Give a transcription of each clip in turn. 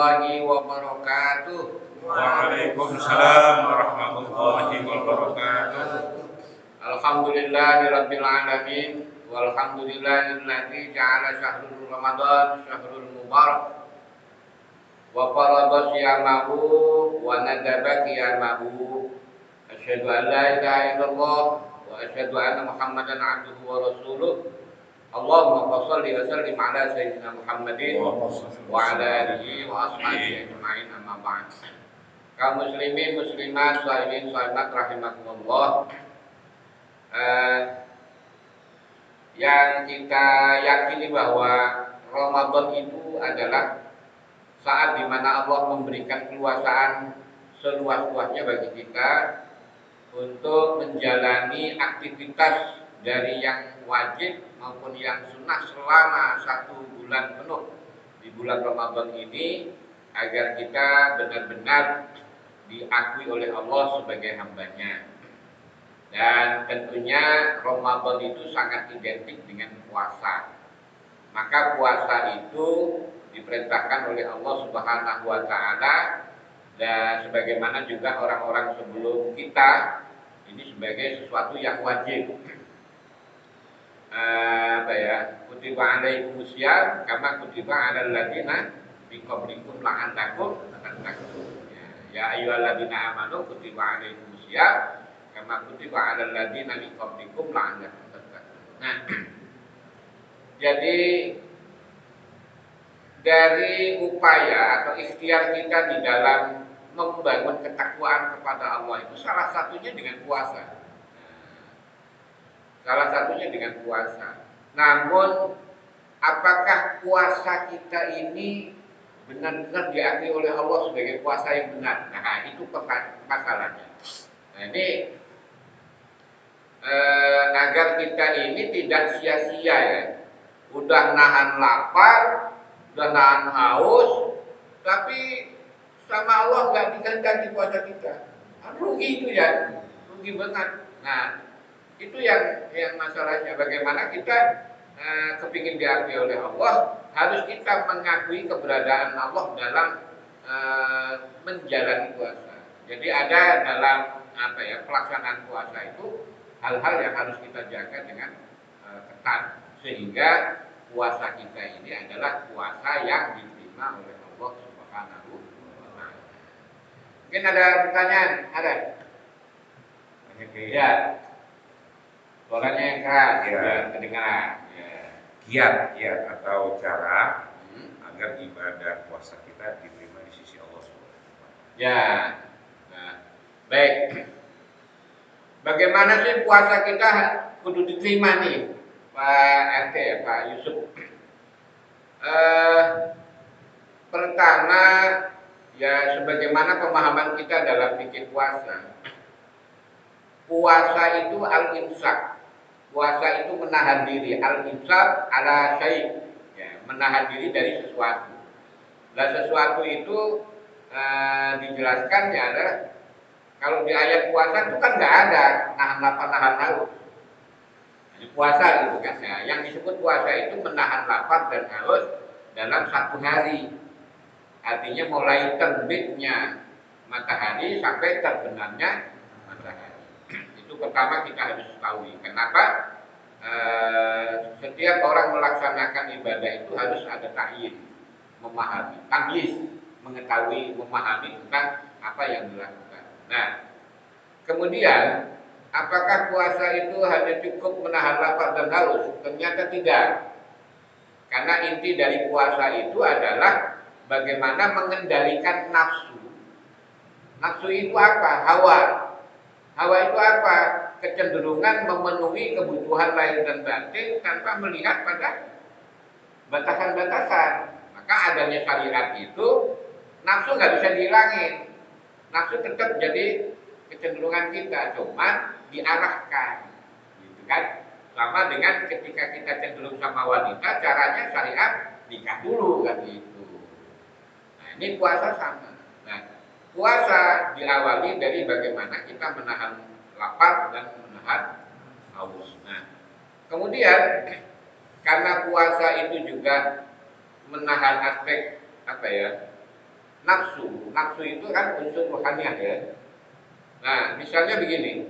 warahmatullahi wabarakatuh. Waalaikumsalam warahmatullahi wabarakatuh. Alhamdulillahirabbil alamin walhamdulillahilladzi ja'ala syahrul ramadan syahrul mubarak wa farada siyamahu wa nadaba qiyamahu. Asyhadu an la ilaha illallah wa asyhadu anna Muhammadan abduhu wa rasuluh. Allahumma shalli wa sallim ala sayyidina Muhammadin wa ala alihi wa ashabihi ajma'in, amma ba'd. Kaum muslimin muslimat shaimin shaimat rahimakumullah. Yang kita yakini bahwa Ramadan itu adalah saat di mana Allah memberikan keluasaan seluas-luasnya bagi kita untuk menjalani aktivitas dari yang wajib maupun yang sunnah selama 1 bulan penuh di bulan Ramadan ini, agar kita benar-benar diakui oleh Allah sebagai hambanya. Dan tentunya Ramadan itu sangat identik dengan puasa. Maka puasa itu diperintahkan oleh Allah Subhanahu wa taala, dan sebagaimana juga orang-orang sebelum kita, ini sebagai sesuatu yang wajib. Kutiba alaikumus syiyam kama kutiba alal ladzina min qablikum la'allakum tattaqun. Ya ayyuhalladzina amanu kutiba alaikumus syiyam kama kutiba alal ladzina min qablikum la'allakum tattaqun. Nah, jadi dari upaya atau ikhtiar kita di dalam membangun ketakwaan kepada Allah itu salah satunya dengan puasa. Salah satunya dengan puasa. Namun apakah puasa kita ini benar-benar diakui oleh Allah sebagai puasa yang benar? Nah, itu masalahnya. Nah, ini agar kita ini tidak sia-sia ya. Udah nahan lapar, udah nahan haus, tapi sama Allah nggak dikehendaki puasa kita. Rugi itu ya, rugi banget. Nah, itu yang masalahnya. Bagaimana kita kepingin diakui oleh Allah, harus kita mengakui keberadaan Allah dalam menjalani puasa. Jadi ada dalam pelaksanaan puasa itu hal-hal yang harus kita jaga dengan ketat, sehingga puasa kita ini adalah puasa yang diterima oleh Allah Subhanahu wa taala. Mungkin ada pertanyaan? Ada? Ya. Suaranya yang keras, biar kedengaran. Kiat atau cara agar ibadah puasa kita diterima di sisi Allah SWT. Ya. Nah, baik. Bagaimana sih puasa kita kudu diterima nih, Pak RT, Pak Yusuf? Pertama, ya sebagaimana pemahaman kita dalam fikih puasa. Puasa itu al-imsak. Puasa itu menahan diri, al-imsak ala syai', ya, menahan diri dari sesuatu. Dan sesuatu itu dijelaskan ya adalah, kalau di ayat puasa itu kan nggak ada nahan lapar nahan haus. Jadi puasa gitu kan ya. Yang disebut puasa itu menahan lapar dan haus dalam 1 hari. Artinya mulai terbitnya matahari sampai terbenamnya matahari. Itu pertama kita harus ketahui. Kenapa? Setiap orang melaksanakan ibadah itu harus ada ta'yin, memahami, tamyiz, mengetahui, memahami tentang apa yang dilakukan. Nah, kemudian apakah puasa itu hanya cukup menahan lapar dan haus? Ternyata tidak. Karena inti dari puasa itu adalah bagaimana mengendalikan nafsu. Nafsu itu apa? Hawa. Hawa itu apa? Kecenderungan memenuhi kebutuhan lahir dan batin tanpa melihat pada batasan-batasan. Maka adanya syariat itu, nafsu nggak bisa dihilangin. Nafsu tetap jadi kecenderungan kita, cuma diarahkan, gitu kan? Sama dengan ketika kita cenderung sama wanita, caranya syariat nikah dulu kan gitu. Nah, ini puasa sama. Nah, puasa diawali dari bagaimana kita menahan lapar dan menahan haus. Nah, kemudian karena puasa itu juga menahan aspek apa ya? Nafsu itu kan unsur rohaniah ya. Nah, misalnya begini.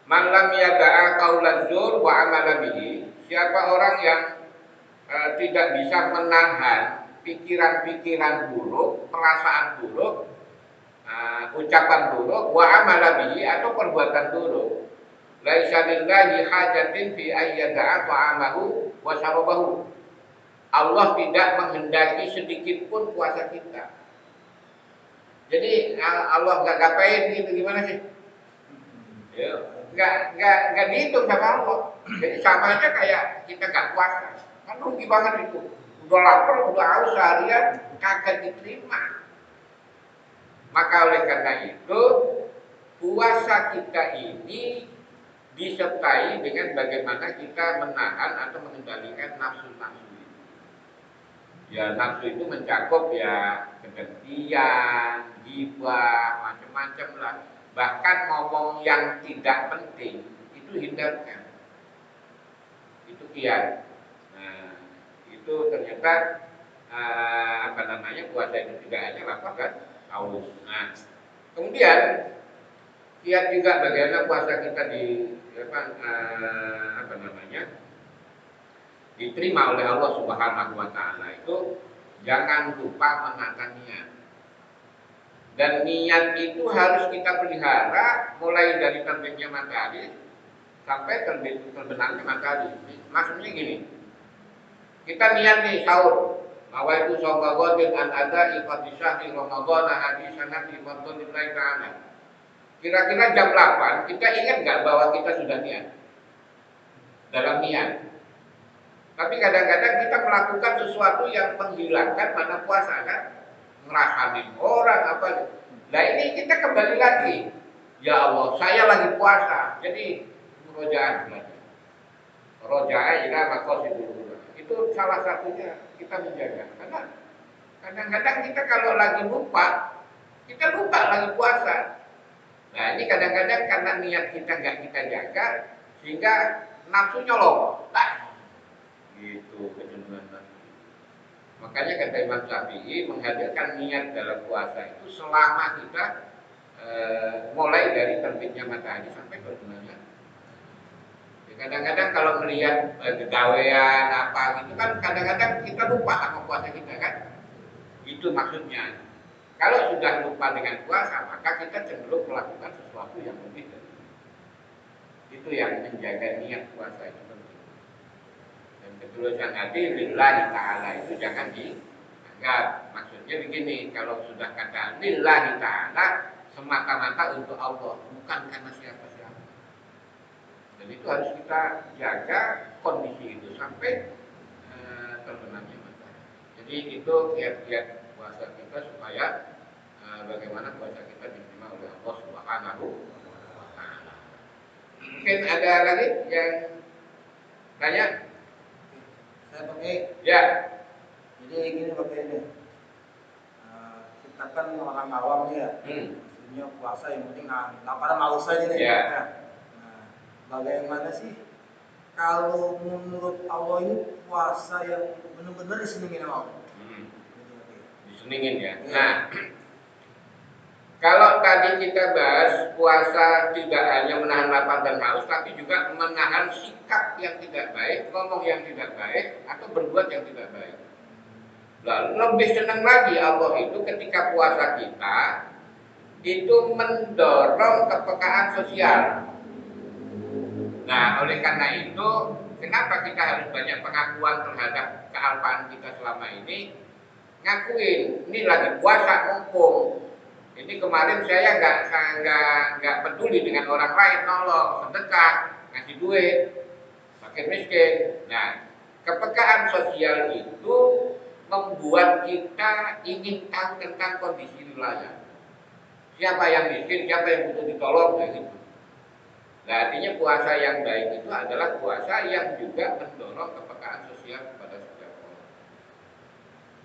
Man lam yada'a qaulaz zur wa amala bihi. Siapa orang yang tidak bisa menahan pikiran-pikiran buruk, perasaan buruk, ucapan buruk, wa amala bihi atau perbuatan buruk. Laisa lillahi hajatin fi ayyada'a ta'amahu wa syarabahu. Allah tidak menghendaki sedikit pun puasa kita. Jadi Allah nggak ngapain gitu, gimana sih? Ya, nggak dihitung sama Allah. Jadi sama aja kayak kita nggak puasa. Kan rugi banget itu. Udah lapar, udah haus seharian, kagak diterima. Maka oleh karena itu puasa kita ini disertai dengan bagaimana kita menahan atau mengendalikan nafsu-nafsu. Ya nafsu itu mencakup ya kedengkian, gibah, macam-macam lah. Bahkan ngomong yang tidak penting itu hindarkan. Itu kian. Nah, itu ternyata puasa itu tidak hanya lapar kan, haus. Nah, kemudian lihat juga bagaimana puasa kita diterima oleh Allah Subhanahu wa taala. Itu jangan lupa menata niat. Dan niat itu harus kita pelihara mulai dari terbitnya matahari sampai terbenamnya matahari. Maksudnya gini, kita niat nih sahur, bahwa itu sawagotin an ada ifatisah di Ramadan hadisanat di fadlillahi ta'ala. Kira-kira jam 8 kita ingat nggak bahwa kita sudah niat dalam niat. Tapi kadang-kadang kita melakukan sesuatu yang menghilangkan mana puasa kan, ngerasain orang apa. Nah ini kita kembali lagi, ya Allah saya lagi puasa, jadi murojaah belajar. Murojaah ila maqasidul. Itu salah satunya kita menjaga. Karena kadang-kadang kita kalau lagi lupa, kita lupa lagi puasa. Nah ini kadang-kadang karena niat kita nggak kita jaga, sehingga nafsu nyolong. Nah, gitu kecenderungan nafsu. Makanya kata Imam Syafi'i menghadirkan niat dalam puasa itu selama kita mulai dari terbitnya matahari sampai terbenamnya. Kadang-kadang kalau melihat gawean apa gitu kan kadang-kadang kita lupa sama puasa kita kan. Itu maksudnya. Kalau sudah lupa dengan puasa maka kita cenderung melakukan sesuatu yang lebih dari itu yang menjaga niat puasa itu penting. Dan ketulusan hati lillahi ta'ala itu jangan dianggap. Maksudnya begini, kalau sudah kata lillahi ta'ala semata-mata untuk Allah, bukan karena siapa-siapa. Dan itu harus kita jaga kondisi itu sampai terbenamnya matahari. Jadi itu kiat-kiat puasa kita supaya bagaimana puasa kita diterima oleh Allah Subhanahu wa taala. Mungkin ada lagi yang tanya? Saya pakai Ya. jadi gini pakai ini. Kita kan orang awam nih ya. Maksudnya puasa yang penting nggak pada malas aja nih. Ya. Nah, bagaimana sih kalau menurut Allah ini puasa yang benar-benar disenengin sama Allah? Disenengin ya. Nah, kalau tadi kita bahas puasa tidak hanya menahan lapar dan haus, tapi juga menahan sikap yang tidak baik, ngomong yang tidak baik, atau berbuat yang tidak baik. Lalu lebih senang lagi Allah itu ketika puasa kita itu mendorong kepekaan sosial. Nah, oleh karena itu, kenapa kita harus banyak pengakuan terhadap kealpaan kita selama ini? Ngakuin, ini lagi puasa mumpung. Ini kemarin saya nggak peduli dengan orang lain, nolong, sedekah, ngasih duit, fakir miskin. Nah, kepekaan sosial itu membuat kita ingin tahu tentang kondisi wilayah. Siapa yang miskin, siapa yang butuh ditolong, gitu. Nah, artinya puasa yang baik itu adalah puasa yang juga mendorong kepekaan sosial kepada setiap orang.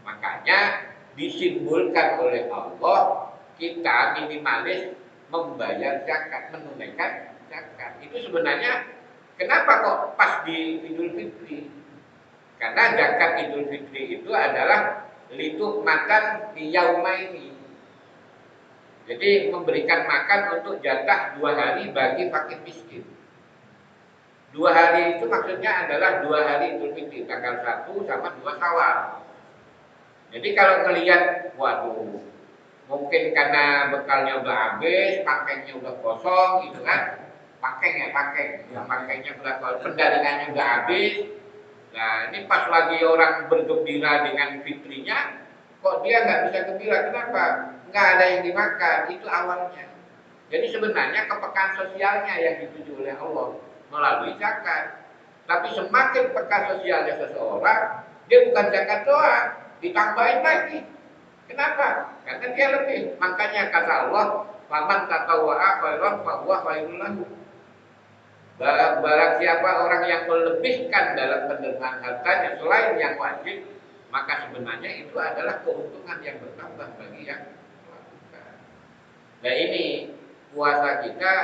Makanya disimbolkan oleh Allah kita minimalis membayar zakat, menunaikan zakat. Itu sebenarnya kenapa kok pas di Idul Fitri? Karena zakat Idul Fitri itu adalah litukmatan yaumaini. Jadi memberikan makan untuk jatah 2 hari bagi fakir miskin. 2 hari itu maksudnya adalah 2 hari Idul Fitri, tanggal 1 sama 2 Syawal. Jadi kalau ngelihat, waduh, mungkin karena bekalnya udah habis, pangkengnya udah kosong gitu kan. Pangkengnya udah kosong, pendaringannya udah habis. Nah ini pas lagi orang bergembira dengan fitrinya, kok dia nggak bisa gembira? Kenapa? Nggak ada yang dimakan, itu awalnya. Jadi sebenarnya kepekaan sosialnya yang dituju oleh Allah melalui zakat. Tapi semakin peka sosialnya seseorang, dia bukan zakat doang, ditambahin lagi. Kenapa? Karena dia lebih. Makanya kata Allah, "Faman tatawwa'a khairan fa huwa khairul lahu." Barang siapa orang yang melebihkan dalam penerimaan hartanya selain yang wajib, maka sebenarnya itu adalah keuntungan yang bertambah bagi yang melakukan. Nah ini puasa kita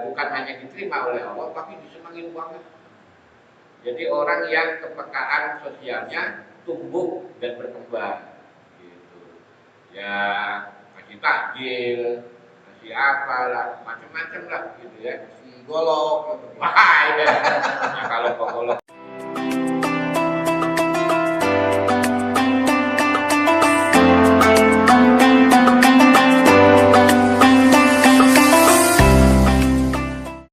bukan hanya diterima oleh Allah, tapi disenangi banget. Jadi orang yang kepekaan sosialnya tumbuh dan berkembang. Gitu. Ya kasih takjil, kasih apalah, macam-macam lah gitu ya. Golok gitu. Wah, ya.